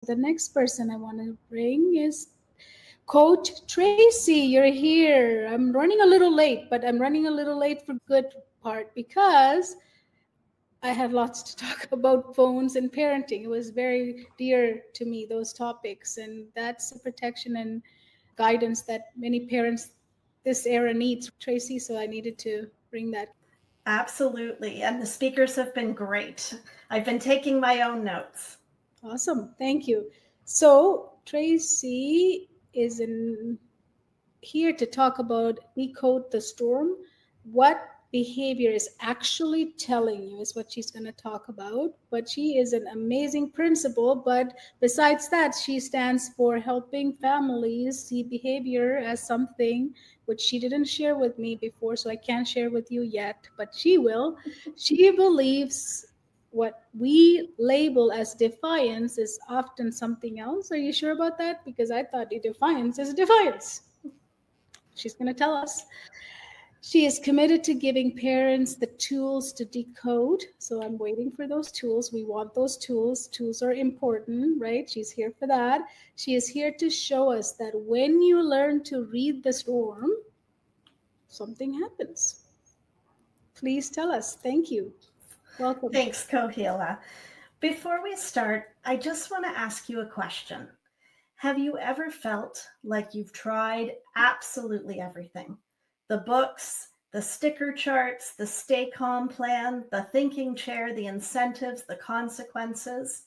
The next person I want to bring is Coach Tracy. You're here. I'm running a little late, but I'm running a little late for good part because I had lots to talk about phones and parenting. It was very dear to me, those topics, and that's the protection and guidance that many parents this era needs, Tracy. So I needed to bring that. Absolutely. And the speakers have been great. I've been taking my own notes. Awesome. Thank you. So Tracy is here to talk about Decode the Storm. What behavior is actually telling you is what she's going to talk about. But she is an amazing principal. But besides that, she stands for helping families see behavior as something which she didn't share with me before, so I can't share with you yet, but she will. She believes what we label as defiance is often something else. Are you sure about that? Because I thought defiance is defiance. She's going to tell us. She is committed to giving parents the tools to decode. So I'm waiting for those tools. We want those tools. Tools are important, right? She's here for that. She is here to show us that when you learn to read the storm, something happens. Please tell us. Thank you. Welcome. Thanks, Kohila. Before we start, I just want to ask you a question. Have you ever felt like you've tried absolutely everything? The books, the sticker charts, the stay calm plan, the thinking chair, the incentives, the consequences.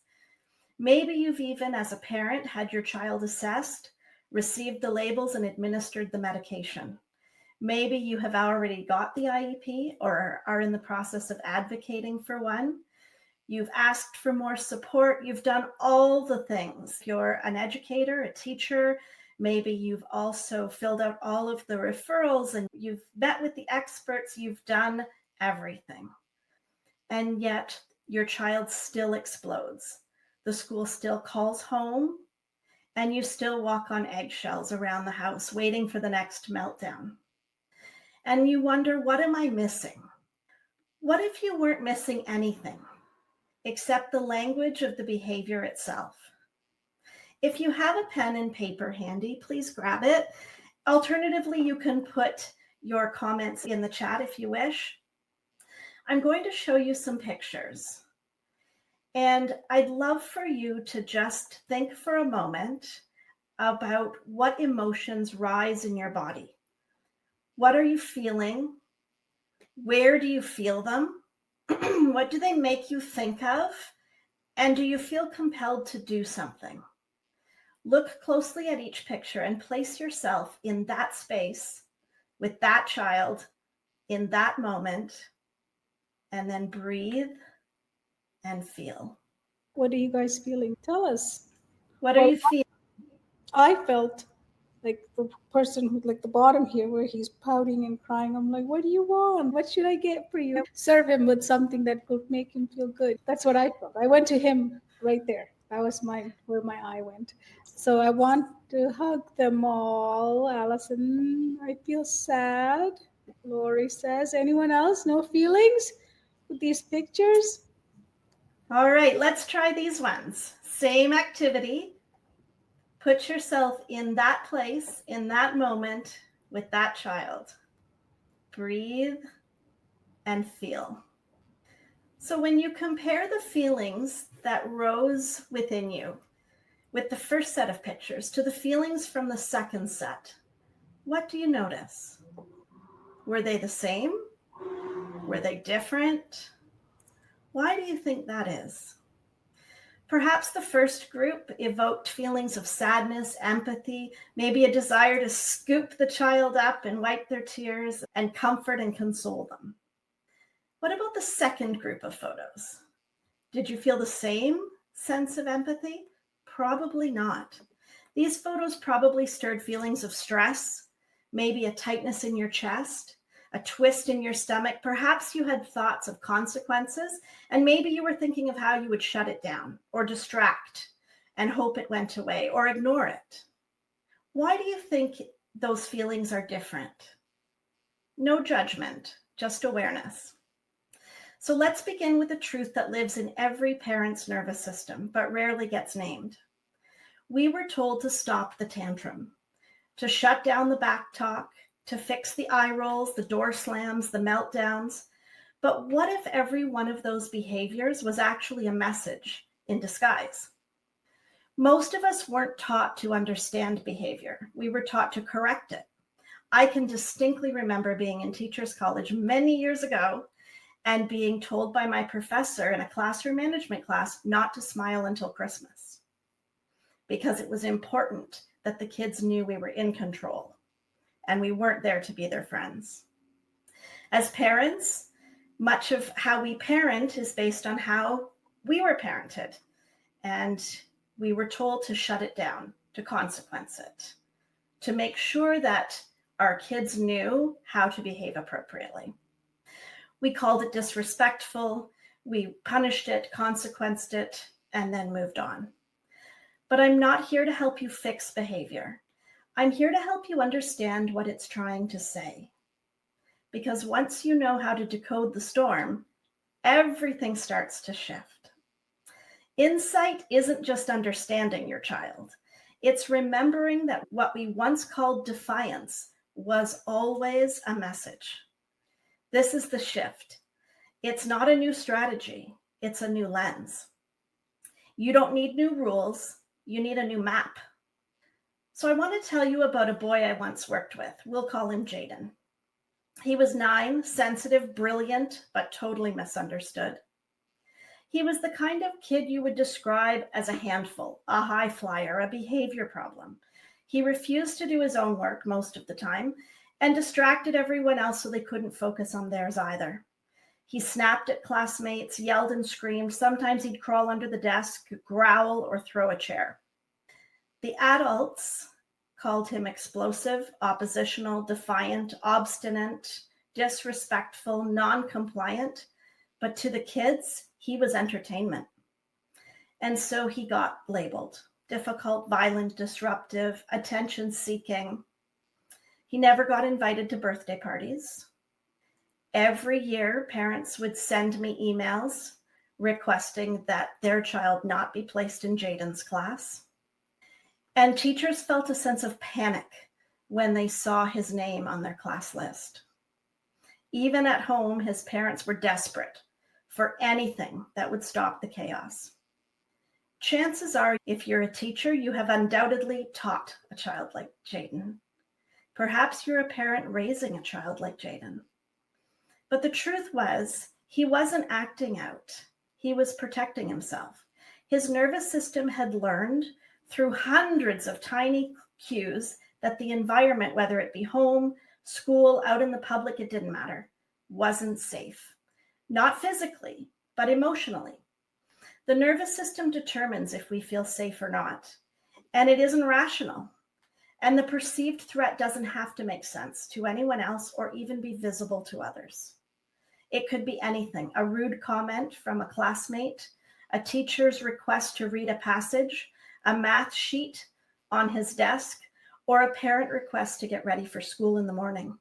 Maybe you've even, as a parent, had your child assessed, received the labels, and administered the medication. Maybe you have already got the IEP or are in the process of advocating for one. You've asked for more support. You've done all the things. You're an educator, a teacher. Maybe you've also filled out all of the referrals and you've met with the experts. You've done everything. And yet your child still explodes. The school still calls home and you still walk on eggshells around the house waiting for the next meltdown. And you wonder, what am I missing? What if you weren't missing anything except the language of the behavior itself? If you have a pen and paper handy, please grab it. Alternatively, you can put your comments in the chat if you wish. I'm going to show you some pictures. And I'd love for you to just think for a moment about what emotions rise in your body. What are you feeling? Where do you feel them? What do they make you think of? And do you feel compelled to do something? Look closely at each picture and place yourself in that space with that child in that moment, and then breathe and feel. What are you guys feeling? Tell us. What are you feeling? I felt like the person who, like the bottom here, where he's pouting and crying. I'm like, what do you want? What should I get for you? Serve him with something that could make him feel good. That's what I felt. I went to him right there. That was where my eye went. So I want to hug them all. Allison, I feel sad. Lori says, anyone else? No feelings with these pictures? All right, let's try these ones. Same activity. Put yourself in that place, in that moment with that child. Breathe and feel. So when you compare the feelings that rose within you with the first set of pictures to the feelings from the second set, what do you notice? Were they the same? Were they different? Why do you think that is? Perhaps the first group evoked feelings of sadness, empathy, maybe a desire to scoop the child up and wipe their tears and comfort and console them. What about the second group of photos? Did you feel the same sense of empathy? Probably not. These photos probably stirred feelings of stress, maybe a tightness in your chest, a twist in your stomach. Perhaps you had thoughts of consequences, and maybe you were thinking of how you would shut it down or distract and hope it went away or ignore it. Why do you think those feelings are different? No judgment, just awareness. So let's begin with a truth that lives in every parent's nervous system, but rarely gets named. We were told to stop the tantrum, to shut down the back talk, to fix the eye rolls, the door slams, the meltdowns. But what if every one of those behaviors was actually a message in disguise? Most of us weren't taught to understand behavior. We were taught to correct it. I can distinctly remember being in Teachers College many years ago and being told by my professor in a classroom management class not to smile until Christmas because it was important that the kids knew we were in control and we weren't there to be their friends. As parents, much of how we parent is based on how we were parented, and we were told to shut it down, to consequence it, to make sure that our kids knew how to behave appropriately. We called it disrespectful, we punished it, consequenced it, and then moved on. But I'm not here to help you fix behavior. I'm here to help you understand what it's trying to say. Because once you know how to decode the storm, everything starts to shift. Insight isn't just understanding your child. It's remembering that what we once called defiance was always a message. This is the shift. It's not a new strategy. It's a new lens. You don't need new rules. You need a new map. So I want to tell you about a boy I once worked with. We'll call him Jayden. He was 9, sensitive, brilliant, but totally misunderstood. He was the kind of kid you would describe as a handful, a high flyer, a behavior problem. He refused to do his own work most of the time and distracted everyone else so they couldn't focus on theirs either. He snapped at classmates, yelled and screamed. Sometimes he'd crawl under the desk, growl, or throw a chair. The adults called him explosive, oppositional, defiant, obstinate, disrespectful, non-compliant. But to the kids, he was entertainment. And so he got labeled difficult, violent, disruptive, attention-seeking. He never got invited to birthday parties. Every year, parents would send me emails requesting that their child not be placed in Jayden's class. And teachers felt a sense of panic when they saw his name on their class list. Even at home, his parents were desperate for anything that would stop the chaos. Chances are, if you're a teacher, you have undoubtedly taught a child like Jayden. Perhaps you're a parent raising a child like Jayden. But the truth was, he wasn't acting out. He was protecting himself. His nervous system had learned through hundreds of tiny cues that the environment, whether it be home, school, out in the public, it didn't matter, wasn't safe. Not physically, but emotionally. The nervous system determines if we feel safe or not, and it isn't rational. And the perceived threat doesn't have to make sense to anyone else or even be visible to others. It could be anything: a rude comment from a classmate, a teacher's request to read a passage, a math sheet on his desk, or a parent request to get ready for school in the morning.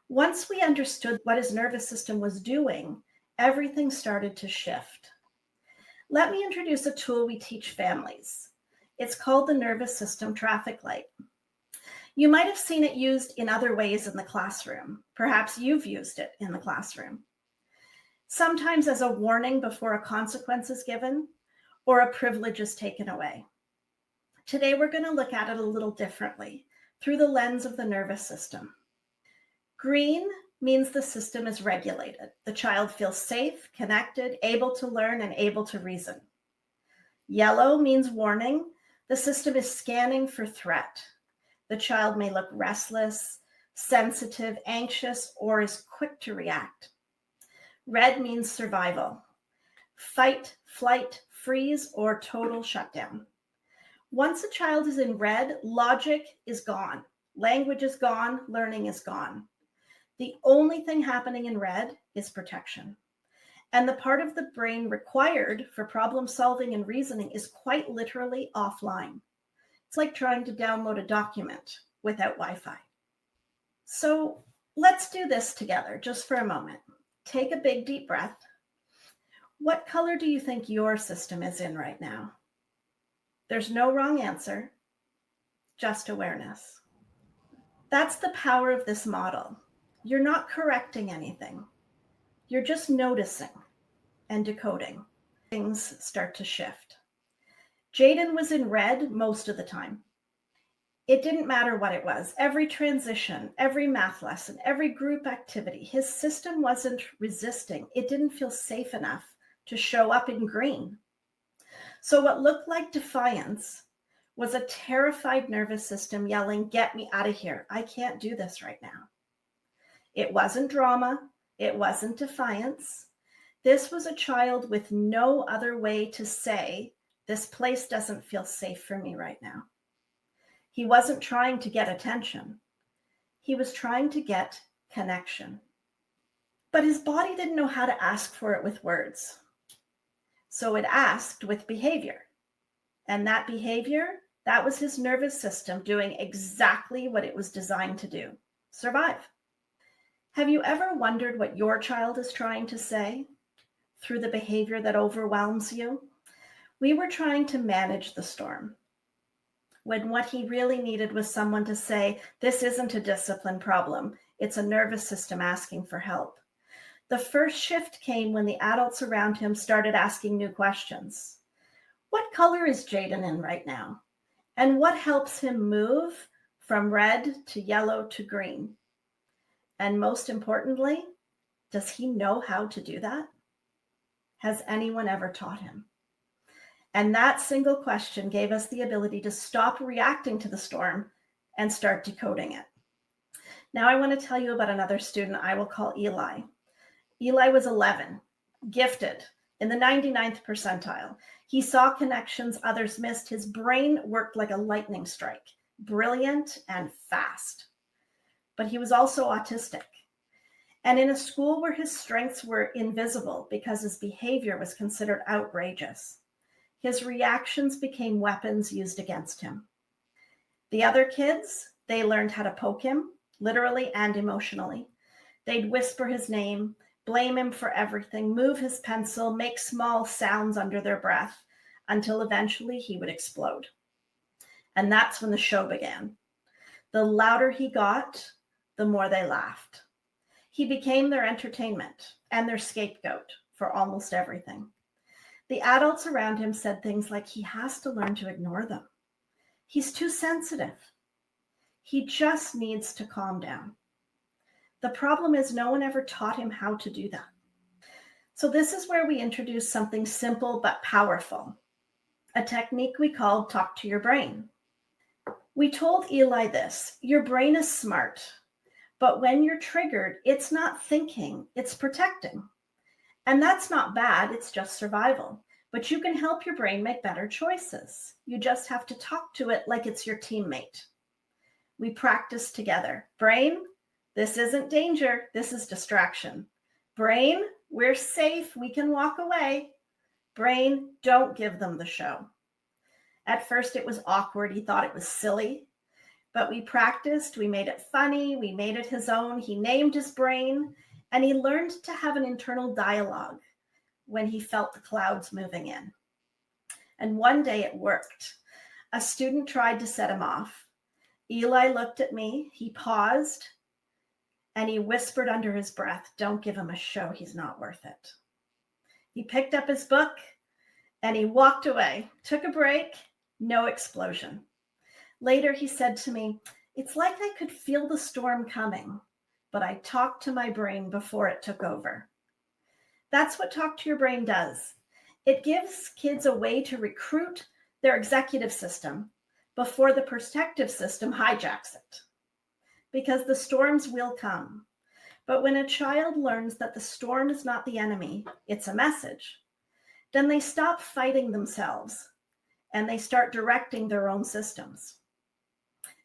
Once we understood what his nervous system was doing, everything started to shift. Let me introduce a tool we teach families. It's called the nervous system traffic light. You might have seen it used in other ways in the classroom. Perhaps you've used it in the classroom. Sometimes as a warning before a consequence is given or a privilege is taken away. Today, we're going to look at it a little differently through the lens of the nervous system. Green means the system is regulated. The child feels safe, connected, able to learn, and able to reason. Yellow means warning. The system is scanning for threat. The child may look restless, sensitive, anxious, or is quick to react. Red means survival. Fight, flight, freeze, or total shutdown. Once a child is in red, logic is gone. Language is gone. Learning is gone. The only thing happening in red is protection. And the part of the brain required for problem solving and reasoning is quite literally offline. It's like trying to download a document without Wi-Fi. So let's do this together just for a moment. Take a big deep breath. What color do you think your system is in right now? There's no wrong answer, just awareness. That's the power of this model. You're not correcting anything. You're just noticing and decoding. Things start to shift. Jayden was in red most of the time. It didn't matter what it was. Every transition, every math lesson, every group activity, his system wasn't resisting. It didn't feel safe enough to show up in green. So what looked like defiance was a terrified nervous system yelling, "Get me out of here. I can't do this right now." It wasn't drama. It wasn't defiance. This was a child with no other way to say, "This place doesn't feel safe for me right now." He wasn't trying to get attention. He was trying to get connection. But his body didn't know how to ask for it with words. So it asked with behavior. And that behavior, that was his nervous system doing exactly what it was designed to do: survive. Have you ever wondered what your child is trying to say through the behavior that overwhelms you? We were trying to manage the storm, when what he really needed was someone to say, "This isn't a discipline problem. It's a nervous system asking for help." The first shift came when the adults around him started asking new questions. What color is Jayden in right now? And what helps him move from red to yellow to green? And most importantly, does he know how to do that? Has anyone ever taught him? And that single question gave us the ability to stop reacting to the storm and start decoding it. Now I want to tell you about another student I will call Eli. Eli was 11, gifted, in the 99th percentile. He saw connections others missed. His brain worked like a lightning strike, brilliant and fast. But he was also autistic. And in a school where his strengths were invisible because his behavior was considered outrageous, his reactions became weapons used against him. The other kids, they learned how to poke him, literally and emotionally. They'd whisper his name, blame him for everything, move his pencil, make small sounds under their breath, until eventually he would explode. And that's when the show began. The louder he got, the more they laughed. He became their entertainment and their scapegoat for almost everything. The adults around him said things like, "He has to learn to ignore them. He's too sensitive. He just needs to calm down." The problem is no one ever taught him how to do that. So this is where we introduce something simple but powerful, a technique we called talk to your brain. We told Eli this: your brain is smart, but when you're triggered, it's not thinking, it's protecting. And that's not bad, it's just survival. But you can help your brain make better choices. You just have to talk to it like it's your teammate. We practice together. Brain, this isn't danger, this is distraction. Brain, we're safe, we can walk away. Brain, don't give them the show. At first it was awkward, he thought it was silly, but we practiced, we made it funny, we made it his own. He named his brain, and he learned to have an internal dialogue when he felt the clouds moving in. And one day it worked. A student tried to set him off. Eli looked at me, he paused, and he whispered under his breath, "Don't give him a show, he's not worth it." He picked up his book and he walked away, took a break, no explosion. Later he said to me, "It's like I could feel the storm coming, but I talked to my brain before it took over." That's what Talk to Your Brain does. It gives kids a way to recruit their executive system before the protective system hijacks it. Because the storms will come. But when a child learns that the storm is not the enemy, it's a message, then they stop fighting themselves and they start directing their own systems.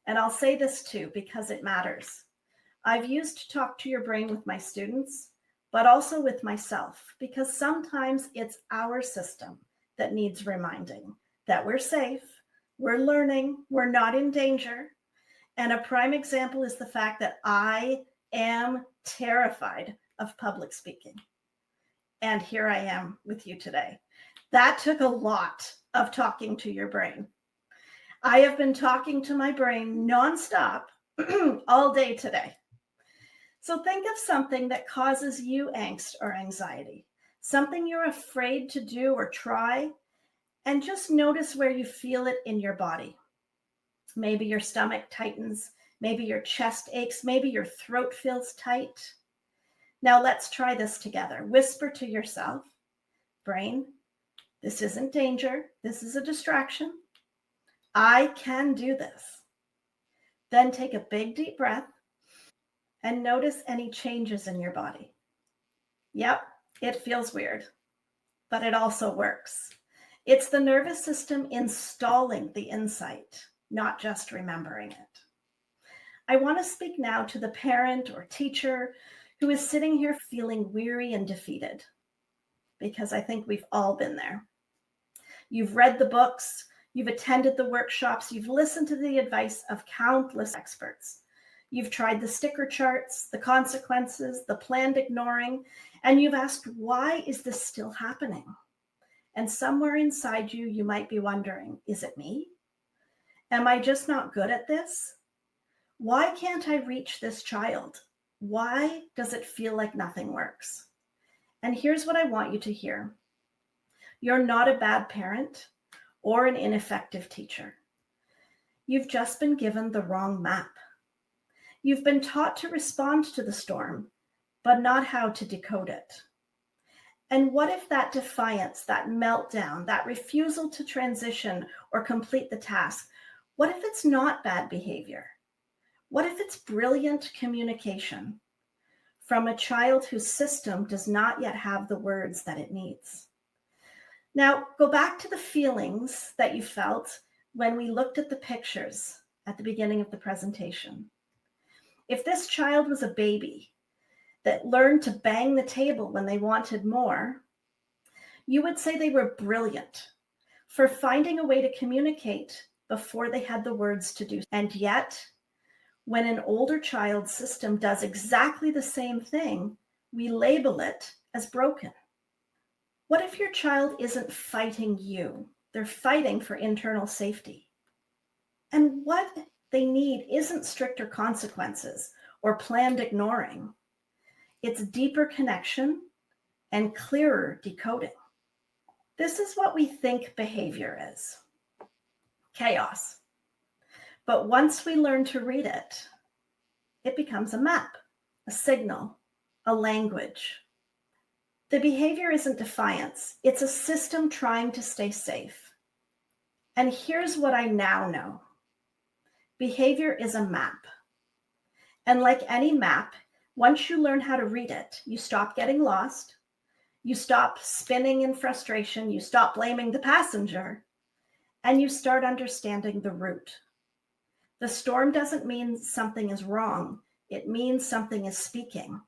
And I'll say this too, because it matters. I've used Talk to Your Brain with my students, but also with myself, because sometimes it's our system that needs reminding that we're safe, we're learning, we're not in danger. And a prime example is the fact that I am terrified of public speaking. And here I am with you today. That took a lot of talking to your brain. I have been talking to my brain nonstop all day today. So think of something that causes you angst or anxiety, something you're afraid to do or try, and just notice where you feel it in your body. Maybe your stomach tightens, maybe your chest aches, maybe your throat feels tight. Now let's try this together. Whisper to yourself, brain, this isn't danger, this is a distraction. I can do this. Then take a big deep breath and notice any changes in your body. Yep, it feels weird, but it also works. It's the nervous system installing the insight, not just remembering it. I want to speak now to the parent or teacher who is sitting here feeling weary and defeated, because I think we've all been there. You've read the books, you've attended the workshops, you've listened to the advice of countless experts. You've tried the sticker charts, the consequences, the planned ignoring, and you've asked, why is this still happening? And somewhere inside you, you might be wondering, is it me? Am I just not good at this? Why can't I reach this child? Why does it feel like nothing works? And here's what I want you to hear. You're not a bad parent or an ineffective teacher. You've just been given the wrong map. You've been taught to respond to the storm, but not how to decode it. And what if that defiance, that meltdown, that refusal to transition or complete the task, what if it's not bad behavior? What if it's brilliant communication from a child whose system does not yet have the words that it needs? Now, go back to the feelings that you felt when we looked at the pictures at the beginning of the presentation. If this child was a baby that learned to bang the table when they wanted more, you would say they were brilliant for finding a way to communicate before they had the words to do. And yet, when an older child's system does exactly the same thing, we label it as broken. What if your child isn't fighting you? They're fighting for internal safety. And what they need isn't stricter consequences or planned ignoring. It's deeper connection and clearer decoding. This is what we think behavior is: chaos. But once we learn to read it, it becomes a map, a signal, a language. The behavior isn't defiance, it's a system trying to stay safe. And here's what I now know: behavior is a map. And like any map, once you learn how to read it, you stop getting lost, you stop spinning in frustration, you stop blaming the passenger, and you start understanding the route. The storm doesn't mean something is wrong, it means something is speaking.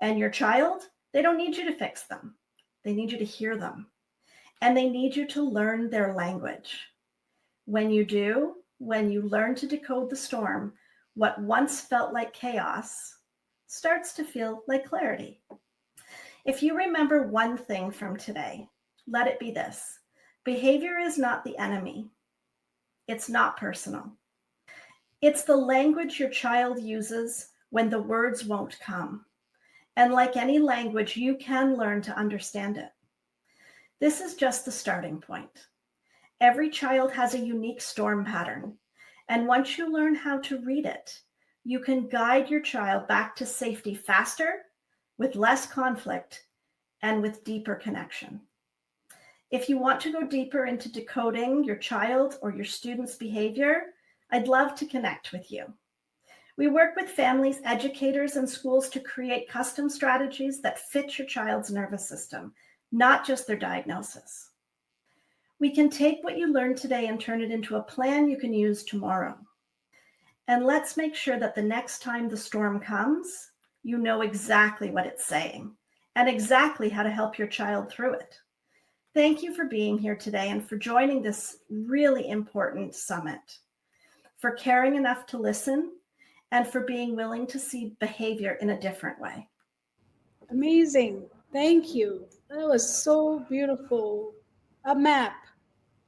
And your child, they don't need you to fix them. They need you to hear them. And they need you to learn their language. When you do, when you learn to decode the storm, what once felt like chaos starts to feel like clarity. If you remember one thing from today, let it be this: behavior is not the enemy. It's not personal. It's the language your child uses when the words won't come. And like any language, you can learn to understand it. This is just the starting point. Every child has a unique storm pattern. And once you learn how to read it, you can guide your child back to safety faster, with less conflict, and with deeper connection. If you want to go deeper into decoding your child or your student's behavior, I'd love to connect with you. We work with families, educators, and schools to create custom strategies that fit your child's nervous system, not just their diagnosis. We can take what you learned today and turn it into a plan you can use tomorrow. And let's make sure that the next time the storm comes, you know exactly what it's saying and exactly how to help your child through it. Thank you for being here today and for joining this really important summit, for caring enough to listen, and for being willing to see behavior in a different way. Amazing. Thank you. That was so beautiful. a map,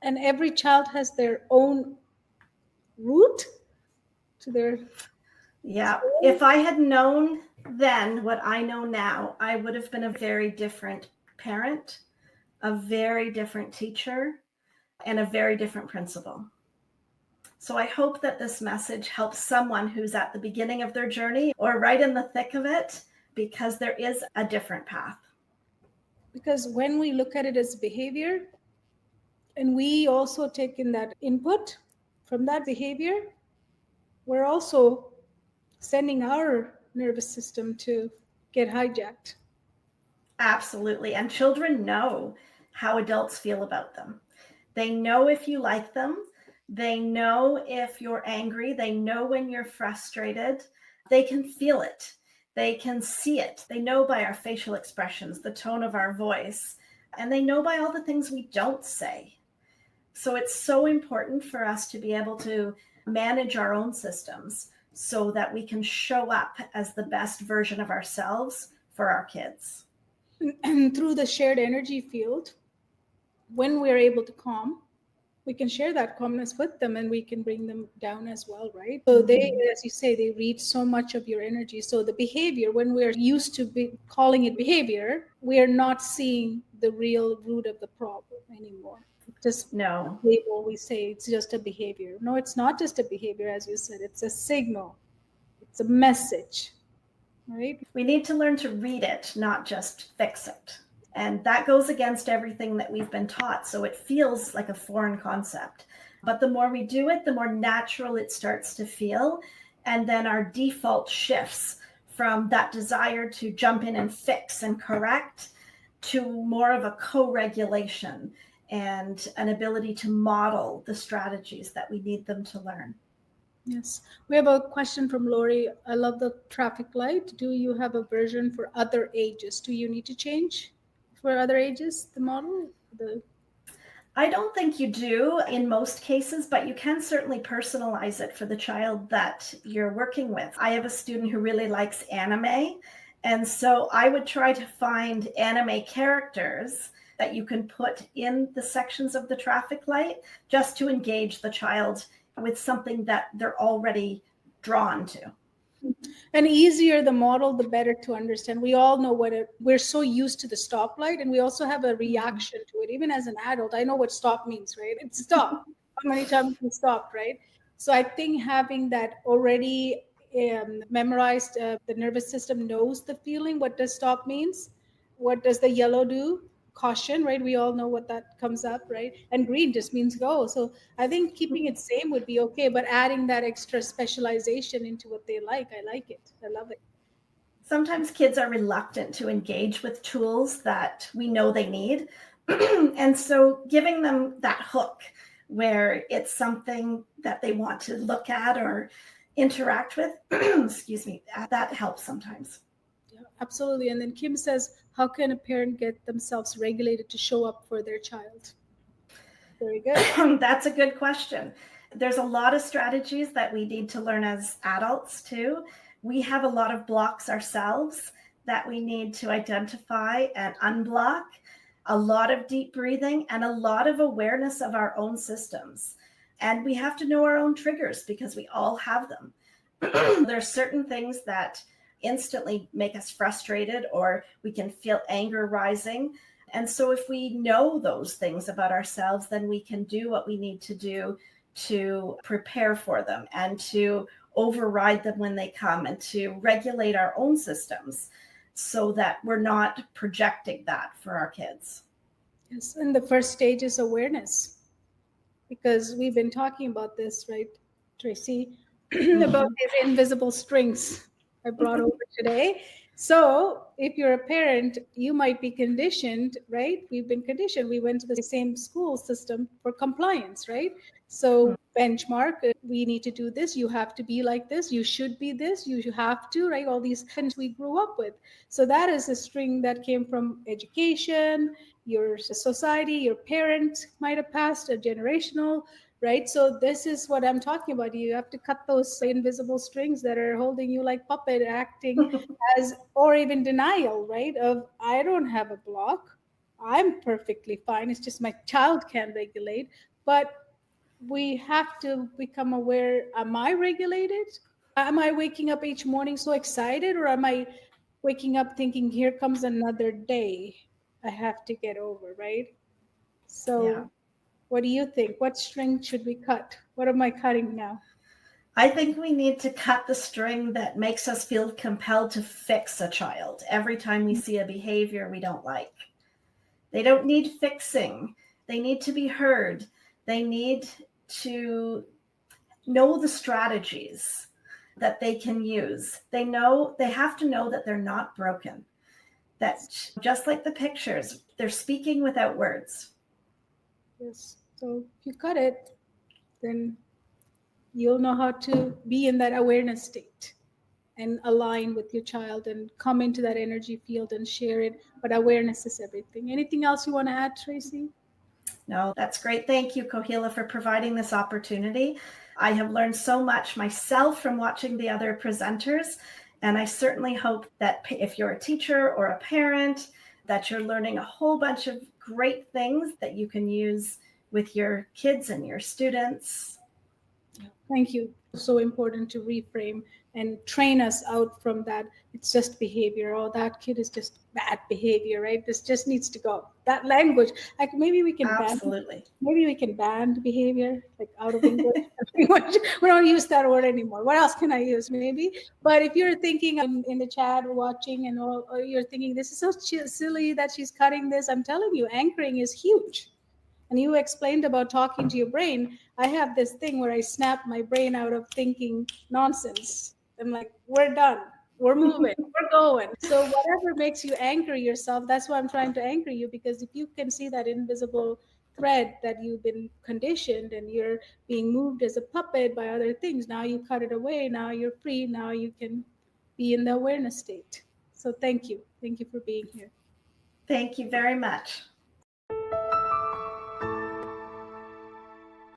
and every child has their own route to their Yeah. soul. If I had known then what I know now, I would have been a very different parent, a very different teacher, and a very different principal. So I hope that this message helps someone who's at the beginning of their journey or right in the thick of it, because there is a different path. Because when we look at it as behavior, and we also take in that input from that behavior, we're also sending our nervous system to get hijacked. Absolutely. And children know how adults feel about them. They know if you like them. They know if you're angry. They know when you're frustrated. They can feel it. They can see it. They know by our facial expressions, the tone of our voice, and they know by all the things we don't say. So it's so important for us to be able to manage our own systems so that we can show up as the best version of ourselves for our kids. And through the shared energy field, when we're able to calm, we can share that calmness with them and we can bring them down as well, right? So they, as you say, they read so much of your energy. So the behavior, when we're used to calling it behavior, we are not seeing the real root of the problem anymore. Just No. label, we say it's just a behavior. No, it's not just a behavior, as you said, it's a signal, it's a message, right? We need to learn to read it, not just fix it. And that goes against everything that we've been taught. So it feels like a foreign concept. But the more we do it, the more natural it starts to feel. And then our default shifts from that desire to jump in and fix and correct to more of a co-regulation and an ability to model the strategies that we need them to learn. Yes. We have a question from Lori. I love the traffic light. Do you have a version for other ages? Do you need to change for other ages the model? I don't think you do in most cases, but you can certainly personalize it for the child that you're working with. I have a student who really likes anime, and so I would try to find anime characters that you can put in the sections of the traffic light just to engage the child with something that they're already drawn to. And easier the model, the better to understand. We all know we're so used to the stoplight, and we also have a reaction to it. Even as an adult, I know what stop means, right? It's stop. How many times we stopped, right? So I think having that already memorized, the nervous system knows the feeling. What does stop means? What does the yellow do? Caution, right? We all know what that comes up, right? And green just means go. So I think keeping it same would be okay, but adding that extra specialization into what they like, I like it. I love it. Sometimes kids are reluctant to engage with tools that we know they need. And so giving them that hook where it's something that they want to look at or interact with, excuse me, that helps sometimes. Yeah, absolutely. And then Kim says, how can a parent get themselves regulated to show up for their child? Very good. That's a good question. There's a lot of strategies that we need to learn as adults too. We have a lot of blocks ourselves that we need to identify and unblock, a lot of deep breathing and a lot of awareness of our own systems. And we have to know our own triggers because we all have them. There are certain things that instantly make us frustrated, or we can feel anger rising. And so if we know those things about ourselves, then we can do what we need to do to prepare for them and to override them when they come and to regulate our own systems so that we're not projecting that for our kids. Yes. And the first stage is awareness, because we've been talking about this, right, Tracy, about these invisible strings I brought over today. So if you're a parent, you might be conditioned, right? We've been conditioned. We went to the same school system for compliance, right? So benchmark, we need to do this. You have to be like this. You should be this. You have to, right? All these things we grew up with. So that is a string that came from education, your society, your parent might have passed a generational, right? So this is what I'm talking about. You have to cut those invisible strings that are holding you like puppet, acting as, or even denial, right? Of I don't have a block. I'm perfectly fine. It's just my child can't regulate. But we have to become aware, am I regulated? Am I waking up each morning so excited, or am I waking up thinking, here comes another day I have to get over, right? Yeah. So, what do you think? What string should we cut? What am I cutting now? I think we need to cut the string that makes us feel compelled to fix a child every time we see a behavior we don't like. They don't need fixing. They need to be heard. They need to know the strategies that they can use. They have to know that they're not broken. That just like the pictures, they're speaking without words. Yes. So, if you cut it, then you'll know how to be in that awareness state and align with your child and come into that energy field and share it. But awareness is everything. Anything else you want to add, Tracy? No, that's great. Thank you, Kohila, for providing this opportunity. I have learned so much myself from watching the other presenters, and I certainly hope that if you're a teacher or a parent, that you're learning a whole bunch of great things that you can use with your kids and your students. Thank you. So important to reframe and train us out from that. It's just behavior. Oh, that kid is just bad behavior, right? This just needs to go. That language, like maybe we can ban. Absolutely. Maybe we can ban behavior, like out of English. We don't use that word anymore. What else can I use? Maybe. But if you're thinking in the chat or watching, and all, or you're thinking this is so silly that she's cutting this, I'm telling you, anchoring is huge. And you explained about talking to your brain. I have this thing where I snap my brain out of thinking nonsense. I'm like, we're done. We're moving. We're going. So whatever makes you anchor yourself, that's why I'm trying to anchor you, because if you can see that invisible thread that you've been conditioned and you're being moved as a puppet by other things, now you cut it away. Now you're free. Now you can be in the awareness state. So thank you. Thank you for being here. Thank you very much.